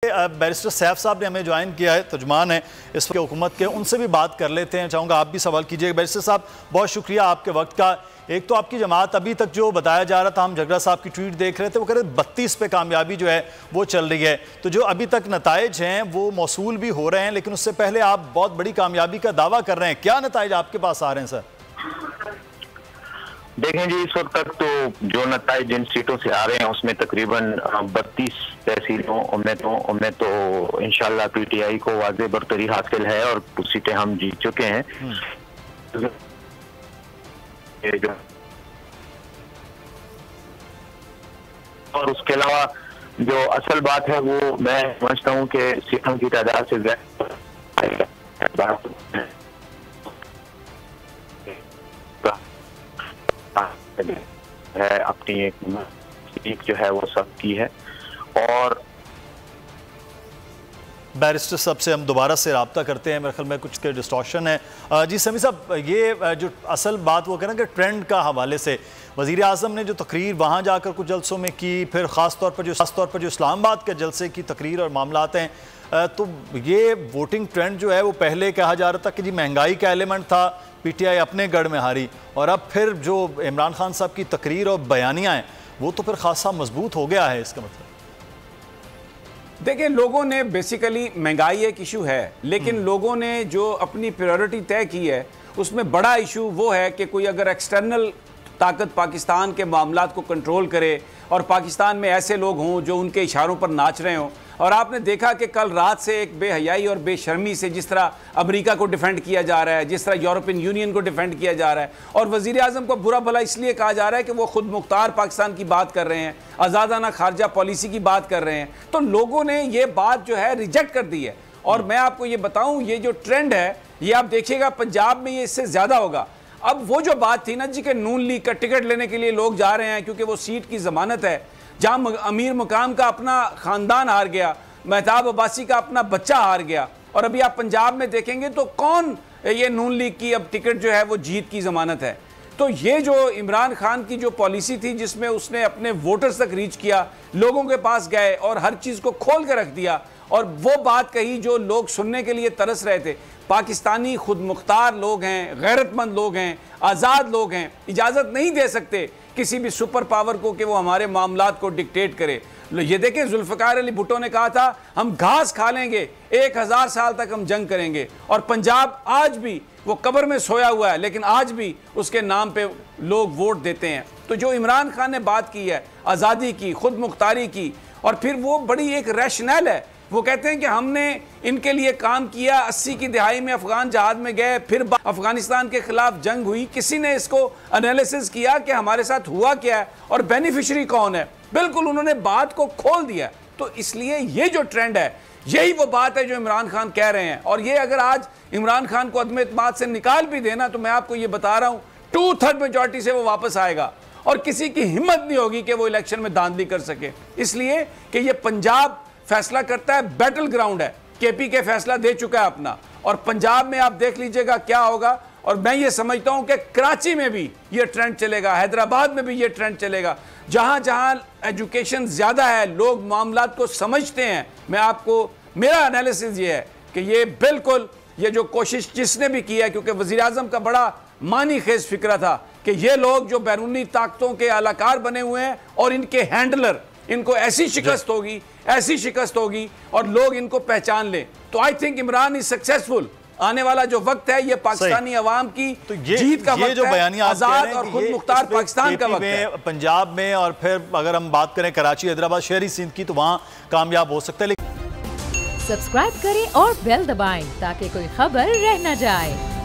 Barrister Saif साहब ने हमें ज्वाइन किया है, तर्जुमान है इस वक्त हुकूमत के, उनसे भी बात कर लेते हैं। चाहूँगा आप भी सवाल कीजिए। बैरिस्टर साहब बहुत शुक्रिया आपके वक्त का। एक तो आपकी जमात अभी तक जो बताया जा रहा था, हम झगड़ा साहब की ट्वीट देख रहे थे, वो कह रहे 32 पे कामयाबी जो है वो चल रही है। तो जो अभी तक नताइज हैं वो मौसूल भी हो रहे हैं, लेकिन उससे पहले आप बहुत बड़ी कामयाबी का दावा कर रहे हैं। क्या नताइज आपके पास आ रहे हैं सर? देखें जी, इस वक्त तक तो जो नताइज जिन सीटों से आ रहे हैं उसमें तकरीबन 32 तहसीलों में तो इंशाल्लाह पीटीआई को वाज़ेह बरतरी हासिल है और कुछ सीटें हम जीत चुके हैं। और उसके अलावा जो असल बात है वो मैं समझता हूँ कि सीटों की तादाद से ज्यादा है, अपनी एक जो है वो सबकी है। और बैरिस्टर साहब से हम दोबारा से रब्ता करते हैं, मेरे ख्याल में कुछ डिस्टॉर्शन है। जी समी साहब, ये जो असल बात वो कह रहे हैं कि ट्रेंड का हवाले से वज़ीर आज़म ने जो तकरीर वहाँ जाकर कुछ जलसों में की, फिर ख़ास तौर पर जो इस्लामाबाद के जलसे की तकरीर और मामलात हैं, तो ये वोटिंग ट्रेंड जो है वो पहले कहा जा रहा था कि जी महंगाई का एलिमेंट था, पीटीआई अपने गढ़ में हारी, और अब फिर जो इमरान खान साहब की तकरीर और बयानियाँ हैं वो तो फिर खासा मजबूत हो गया है। इसका मतलब देखिए, लोगों ने बेसिकली महंगाई एक इशू है, लेकिन लोगों ने जो अपनी प्रायोरिटी तय की है उसमें बड़ा इशू वो है कि कोई अगर एक्सटर्नल ताकत पाकिस्तान के मामलात को कंट्रोल करे और पाकिस्तान में ऐसे लोग हों जो उनके इशारों पर नाच रहे हों। और आपने देखा कि कल रात से एक बेहयाई और बेशर्मी से जिस तरह अमेरिका को डिफेंड किया जा रहा है, जिस तरह यूरोपियन यूनियन को डिफेंड किया जा रहा है, और वज़ीर आज़म को बुरा भला इसलिए कहा जा रहा है कि वो खुद मुख्तार पाकिस्तान की बात कर रहे हैं, आज़ादाना खारजा पॉलिसी की बात कर रहे हैं। तो लोगों ने ये बात जो है रिजेक्ट कर दी है। और मैं आपको ये बताऊँ, ये जो ट्रेंड है ये आप देखिएगा पंजाब में ये इससे ज़्यादा होगा। अब वो जो बात थी ना जी कि नून लीग का टिकट लेने के लिए लोग जा रहे हैं क्योंकि वो सीट की ज़मानत है, जहां अमीर मुकाम का अपना ख़ानदान हार गया, महताब अब्बासी का अपना बच्चा हार गया, और अभी आप पंजाब में देखेंगे तो कौन ये नून लीग की अब टिकट जो है वो जीत की ज़मानत है। तो ये जो इमरान खान की जो पॉलिसी थी जिसमें उसने अपने वोटर्स तक रीच किया, लोगों के पास गए और हर चीज़ को खोल के रख दिया और वो बात कही जो लोग सुनने के लिए तरस रहे थे। पाकिस्तानी खुद मुख्तार लोग हैं, गैरतमंद लोग हैं, आज़ाद लोग हैं, इजाज़त नहीं दे सकते किसी भी सुपर पावर को कि वो हमारे मामलात को डिक्टेट करे। ये देखें, जुल्फ़िकार अली भुट्टो ने कहा था हम घास खा लेंगे, 1000 साल तक हम जंग करेंगे, और पंजाब आज भी वो कब्र में सोया हुआ है, लेकिन आज भी उसके नाम पे लोग वोट देते हैं। तो जो इमरान खान ने बात की है आज़ादी की, खुद मुख्तारी की, और फिर वो बड़ी एक रैशनल है। वो कहते हैं कि हमने इनके लिए काम किया, 80 की दिहाई में अफगान जहाज में गए, फिर अफगानिस्तान के खिलाफ जंग हुई, किसी ने इसको एनालिसिस किया कि हमारे साथ हुआ क्या है और बेनिफिशरी कौन है। बिल्कुल उन्होंने बात को खोल दिया। तो इसलिए ये जो ट्रेंड है यही वो बात है जो इमरान खान कह रहे हैं, और ये अगर आज इमरान खान को अदम एतमाद से निकाल भी देना तो मैं आपको ये बता रहा हूँ 2/3 मेजॉरिटी से वो वापस आएगा और किसी की हिम्मत नहीं होगी कि वो इलेक्शन में धांधली कर सके। इसलिए कि ये पंजाब फैसला करता है, बैटल ग्राउंड है, केपी के फैसला दे चुका है अपना, और पंजाब में आप देख लीजिएगा क्या होगा। और मैं ये समझता हूं कि कराची में भी ये ट्रेंड चलेगा, हैदराबाद में भी ये ट्रेंड चलेगा, जहां जहां एजुकेशन ज्यादा है, लोग मामलात को समझते हैं। मैं आपको, मेरा एनालिसिस ये है कि ये बिल्कुल ये जो कोशिश जिसने भी की है, क्योंकि वज़ीर आज़म का बड़ा मानी खेज फिक्रा था कि ये लोग जो बैरूनी ताकतों के अलाकार बने हुए हैं और इनके हैंडलर, इनको ऐसी शिकस्त होगी और लोग इनको पहचान ले। तो I think Imran is successful. आने वाला जो वक्त है ये पाकिस्तानी अवाम की तो जीत का वक्त है, आजाद और खुद मुख्तार पाकिस्तान का वक्त है। पंजाब में, और फिर अगर हम बात करें कराची, हैदराबाद, शहरी सिंध की, तो वहां कामयाब हो सकता है। सब्सक्राइब करें और बेल दबाएं ताकि कोई खबर रह न जाए।